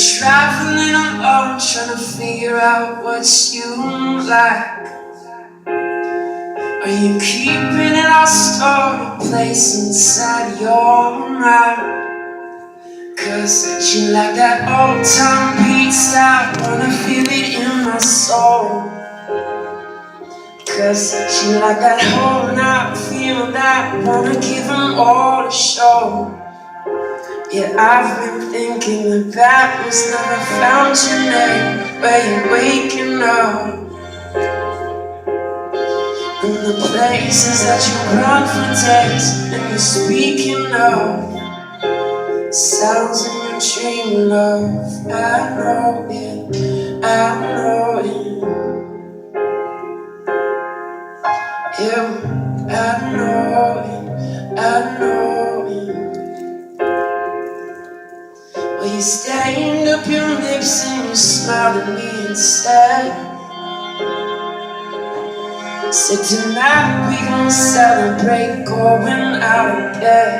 traveling alone, trying to figure out what you like. Are you keeping it all stored, a place inside your mind? Cause she like that old time beats, I wanna feel it in my soul. Cause she like that whole night feel that wanna give them all a show. Yeah, I've been thinking that that was never found your name, where you're waking up. And the places that you run for days, and you're speaking of sounds in your dream, love. I know it, I know it. Yeah, I know it, I know it. Well, you stained up your lips and you smiled at me instead. Said tonight we gon' celebrate going out of bed.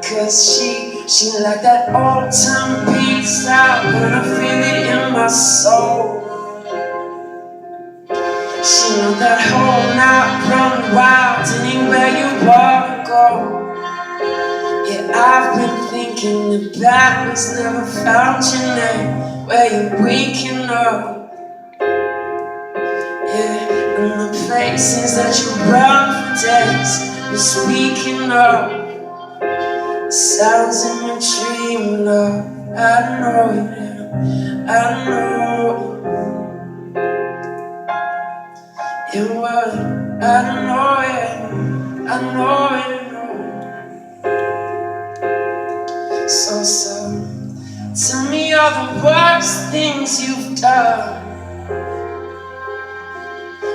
Cause she like that old time beats, I wanna feel it in my soul. She know that whole night run wild anywhere you wanna go. Yeah, I've been thinking that that was never found your name, where you're waking up. Yeah, and the places that you run for days, you're speaking of sounds in your dream, love. I know it, I know it. Yeah, well, I know it, I know it. So, tell me all the worst things you've done,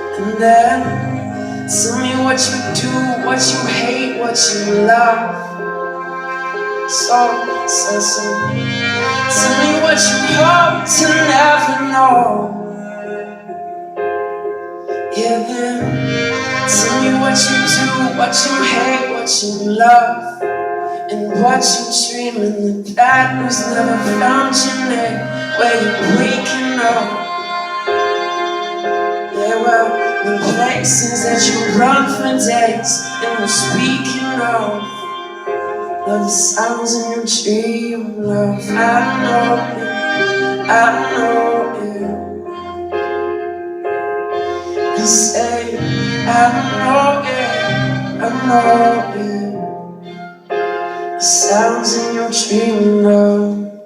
and then tell me what you do, what you hate, what you love. So, tell me what you hope to never know. Yeah, then tell me what you do, what you hate, what you love, and what you dreaming that was never found your name, where you're waking up. Yeah, well, the places that you run for days, and you're speaking of love, the sounds in your dream, love. I know it, I know it. You say, I know it, I know it. The sounds in your dream, love.